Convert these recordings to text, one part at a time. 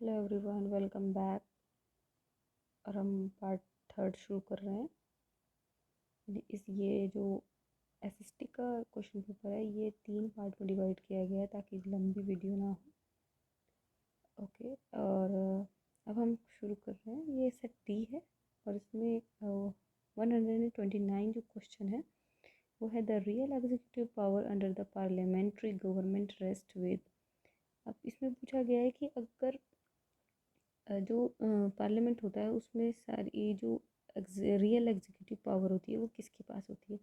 Hello everyone, welcome back. और हम part third शुरू कर रहे हैं। ये जो एसएसटी का क्वेश्चन पेपर है, ये 3 पार्ट में डिवाइड किया गया है ताकि लंबी वीडियो ना हो। ओके, और अब हम शुरू कर रहे हैं। ये सेट डी है और इसमें 129 जो क्वेश्चन है वो है the real executive power under the parliamentary government rest with. अब इसमें पूछा गया है कि अगर जो पार्लियामेंट होता है उसमें सारी जो रियल एग्जीक्यूटिव पावर होती है वो किसके पास होती है।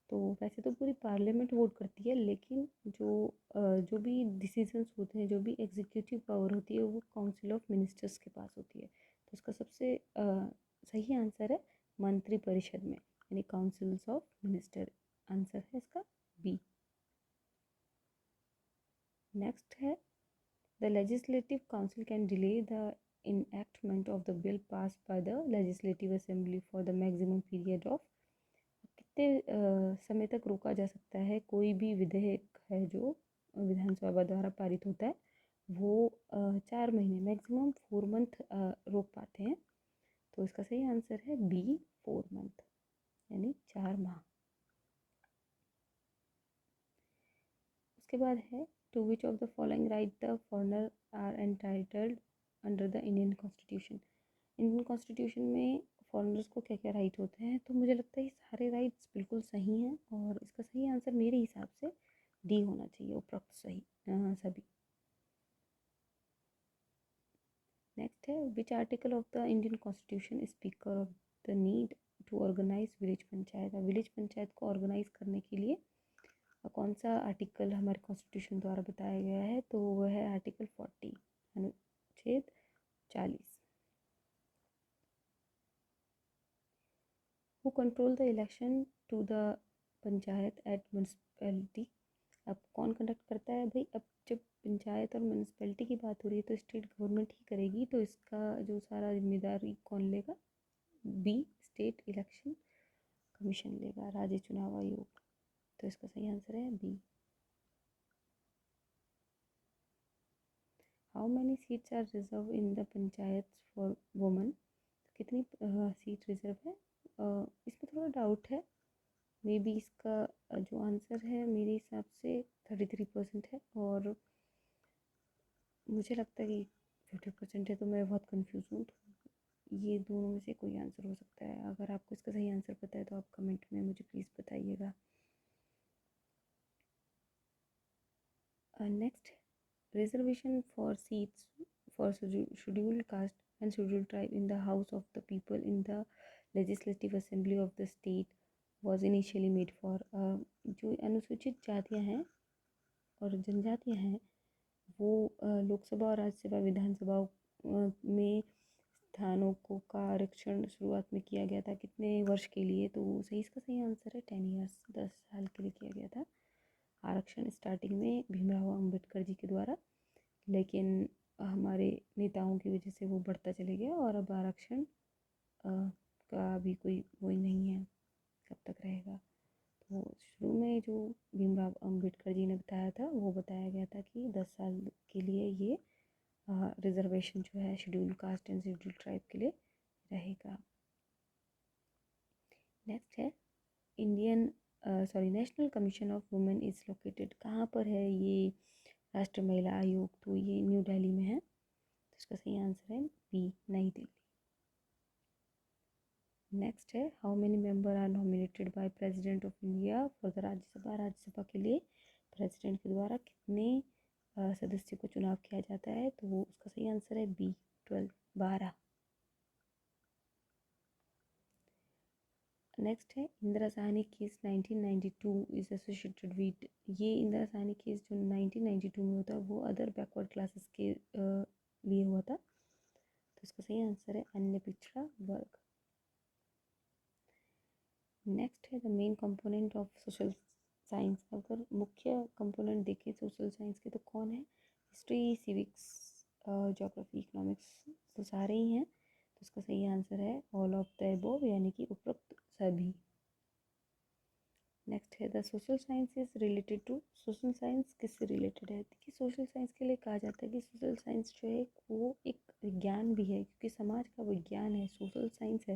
तो वैसे तो पूरी पार्लियामेंट वोट करती है, लेकिन जो भी डिसीजंस होते हैं, जो भी एग्जीक्यूटिव पावर होती है वो काउंसिल ऑफ मिनिस्टर्स के पास होती है। तो इसका सबसे सही आंसर है मंत्री परिषद में, यानी काउंसिल्स ऑफ मिनिस्टर। आंसर है इसका बी। नेक्स्ट है the legislative council can delay the enactment of the bill passed by the legislative assembly for the maximum period of। कितने समय तक रोका जा सकता है कोई भी विधेयक है जो विधानसभा द्वारा पारित होता है, वो 4 महीने, मैक्सिमम 4 मंथ रोक पाते हैं। तो इसका सही आंसर है बी, 4 मंथ, यानी 4 माह। उसके बाद है two which of the following right the foreigner are entitled under the Indian constitution. Indian constitution में फॉरेनर्स को क्या क्या राइट होते हैं। तो मुझे लगता है ये सारे राइट्स बिल्कुल सही हैं और इसका सही आंसर मेरे हिसाब से डी होना चाहिए, उपरोक्त सही सभी। नेक्स्ट है which article of the Indian constitution speaker of the need to organise village panchayat. Village panchayat को ऑर्गेनाइज करने के लिए कौन सा आर्टिकल हमारे कॉन्स्टिट्यूशन द्वारा बताया गया है। तो वह है आर्टिकल 40, अनुच्छेद 40। Who control the election to the panchayat at municipality. अब कौन कंडक्ट करता है भाई। अब जब पंचायत और म्यूनसिपैलिटी की बात हो रही है तो स्टेट गवर्नमेंट ही करेगी, तो इसका जो सारा जिम्मेदारी कौन लेगा। बी, स्टेट इलेक्शन कमीशन लेगा, राज्य चुनाव आयोग। तो इसका सही आंसर है B. How many seats are reserve in the panchayat for women. कितनी सीट रिजर्व है। इसमें थोड़ा डाउट है, मे बी इसका जो आंसर है मेरे हिसाब से 33% है, और मुझे लगता है कि 50% है। तो मैं बहुत कंफ्यूज हूँ, तो ये दोनों में से कोई आंसर हो सकता है। अगर आपको इसका सही आंसर पता है तो आप कमेंट में मुझे प्लीज़ बताइएगा। Next, reservation for seats for scheduled caste and scheduled tribe in the house of the people in the legislative assembly of the state was initially made for. जो अनुसूचित जातियाँ हैं और जनजातियाँ हैं वो लोकसभा और राज्यसभा विधानसभाओं में स्थानों को का आरक्षण शुरुआत में किया गया था कितने वर्ष के लिए। तो सही, इसका सही आंसर है 10 ईयर्स, 10 साल के लिए किया गया था आरक्षण स्टार्टिंग में भीमराव अंबेडकर जी के द्वारा, लेकिन हमारे नेताओं की वजह से वो बढ़ता चले गया और अब आरक्षण का भी कोई वही नहीं है कब तक रहेगा। तो शुरू में जो भीमराव अंबेडकर जी ने बताया था वो बताया गया था कि 10 साल के लिए ये रिजर्वेशन जो है schedule caste and schedule tribe के लिए रहेगा। नेक्स्ट है Indian national commission of women is located. कहाँ पर है ये राष्ट्रीय महिला आयोग। तो ये न्यू दिल्ली में है। तो इसका सही आंसर है बी, नई दिल्ली। नेक्स्ट है how many member are nominated by president of India for the Rajya Sabha. Rajya Sabha के लिए प्रेसिडेंट के द्वारा कितने सदस्यों को चुनाव किया जाता है। तो वो उसका सही आंसर है बी, 12, 12। नेक्स्ट है Indira Sahni case 1992 is associated with. ये इंदिरा साहनी केस जो 1992 में होता है वो अदर बैकवर्ड क्लासेस के लिए हुआ था। तो इसका सही आंसर है अन्य पिछड़ा वर्ग। नेक्स्ट है the main component of social science. अगर मुख्य कंपोनेंट देखें सोशल साइंस के तो कौन है। हिस्ट्री, सिविक्स, ज्योग्राफी, इकोनॉमिक्स, तो सारे ही हैं। तो इसका सही आंसर है ऑल ऑफ द अबव, यानी कि उपरोक्त सभी। नेक्स्ट है the social science is related to, social science किससे रिलेटेड है? देखिए सोशल साइंस के लिए कहा जाता है कि सोशल साइंस जो है वो एक विज्ञान भी है, क्योंकि समाज का विज्ञान है, सोशल साइंस है।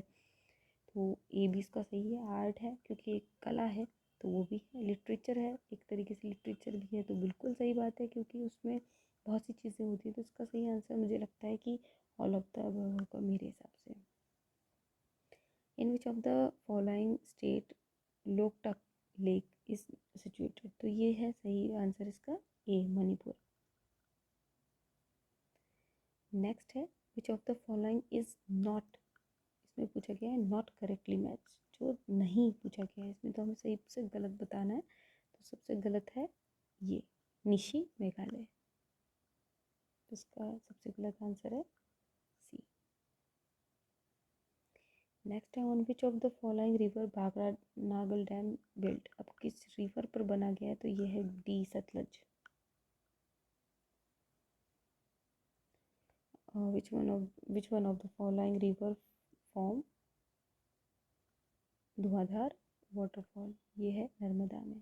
तो ए भी इसका सही है। आर्ट है क्योंकि एक कला है, तो वो भी है। लिटरेचर है, एक तरीके से लिटरेचर भी है, तो बिल्कुल सही बात है, क्योंकि उसमें बहुत सी चीज़ें होती हैं। तो इसका सही आंसर मुझे लगता है कि ऑल ऑफ द अबव होगा मेरे हिसाब से। In which of the following state Loktak lake is situated? तो ये है सही आंसर इसका ए, मणिपुर। नेक्स्ट है विच of the following is not, इसमें पूछा गया है नॉट करेक्टली मैच, जो नहीं पूछा गया है इसमें, तो हमें सही से गलत बताना है। तो सबसे गलत है ये निशी मेघालय, तो इसका सबसे गलत आंसर है सी। नेक्स्ट है on which of the following river Bhakra Nangal dam built? अब किस रिवर पर बना गया है? तो ये है D, Sutlej. Which one of the following river form Dhuandhar waterfall? ये है नर्मदा में।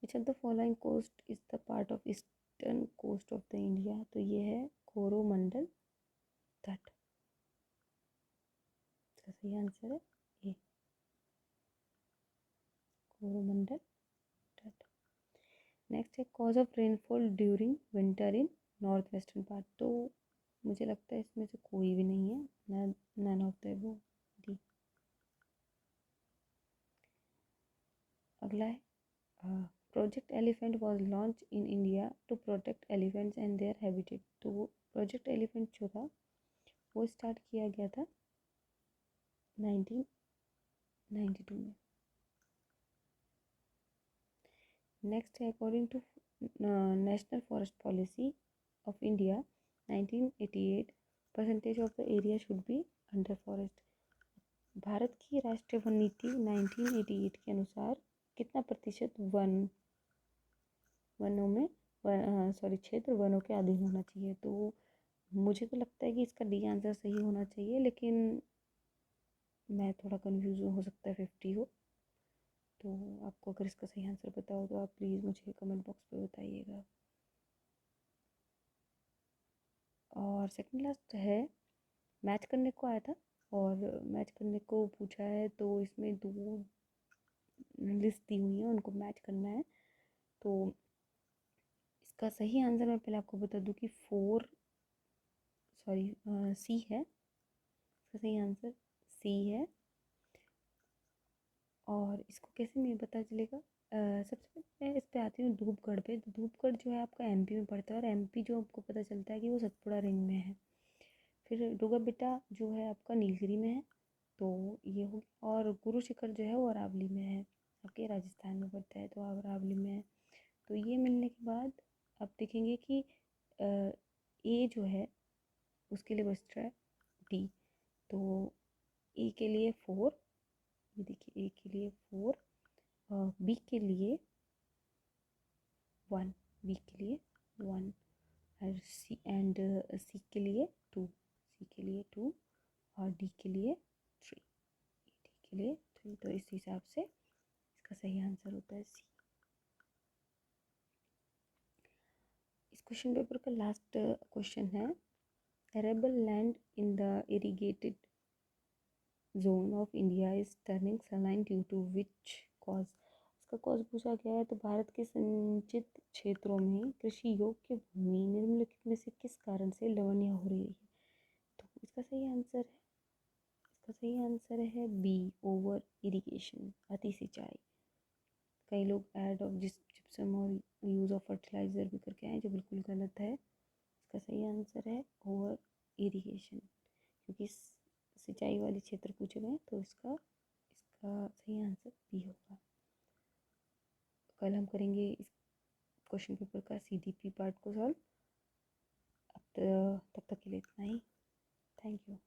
Which of the following coast is the part of eastern coast of the India? तो ये है कोरोमंडल तट, इसका सही आंसर है ए, कोरोमंडल तट। नेक्स्ट है cause of rainfall during winter in north western part? तो मुझे लगता है इसमें से कोई भी नहीं है, none of the above, D. अगला है project elephant was launch in India to protect elephants and their habitat? तो वो प्रोजेक्ट एलिफेंट जो था वो स्टार्ट किया गया था 1992 में। नेक्स्ट है according to national forest policy of India 1988 percentage of the area should be under forest? Bharat की राष्ट्रीय वन नीति 1988 के अनुसार कितना प्रतिशत वनों में क्षेत्र वनों के अधीन होना चाहिए? तो मुझे तो लगता है कि इसका डी आंसर सही होना चाहिए, लेकिन मैं थोड़ा कंफ्यूज हूँ, हो सकता है 50 हो। तो आपको अगर इसका सही आंसर पता हो तो आप प्लीज़ मुझे कमेंट बॉक्स पे बताइएगा। और सेकंड लास्ट है मैच करने को आया था, और मैच करने को पूछा है, तो इसमें दो लिस्ट दी हुई है, उनको मैच करना है। तो इसका सही आंसर मैं पहले आपको बता दूं कि सी है, इसका सही आंसर सी है। और इसको कैसे नहीं पता चलेगा? सबसे पहले मैं इस पे आती हूँ धूपगढ़ पे। तो धूपगढ़ जो है आपका एमपी में पड़ता है, और एमपी जो आपको पता चलता है कि वो सतपुड़ा रेंज में है। फिर डूगा बेटा जो है आपका नीलगिरी में है, तो ये हो गया। और गुरु शिखर जो है वो अरावली में है, आपके राजस्थान में पड़ता है, तो अरावली में है। तो ये मिलने के बाद आप देखेंगे कि ए जो है उसके लिए बचता है डी। तो ए के लिए 4, ये देखिए ए के लिए 4, बी के लिए 1, बी के लिए 1, और सी के लिए 2, सी के लिए 2, और डी के लिए 3, डी के लिए 3। तो इस हिसाब से इसका सही आंसर होता है सी। इस क्वेश्चन पेपर का लास्ट क्वेश्चन है arable land in the irrigated zone of India is turning saline due to which cause? इसका कॉज पूछा गया है। तो भारत के सिंचित क्षेत्रों में कृषि योग्य भूमि निम्नलिखित में से किस कारण से लवणीय हो रही है? तो इसका सही आंसर है, इसका सही आंसर है बी, ओवर इरिगेशन, अति सिंचाई। कई लोग ऐड ऑफ जिप्सम और यूज़ ऑफ फर्टिलाइज़र भी करके आए, जो बिल्कुल गलत है। इसका सही आंसर है ओवर इरिगेशन, क्योंकि सिंचाई वाले क्षेत्र पूछे गए, तो इसका इसका सही आंसर बी होगा। कल हम करेंगे इस क्वेश्चन पेपर का सीडीपी पार्ट को सॉल्व। अब तब तक के लिए इतना ही। Thank you.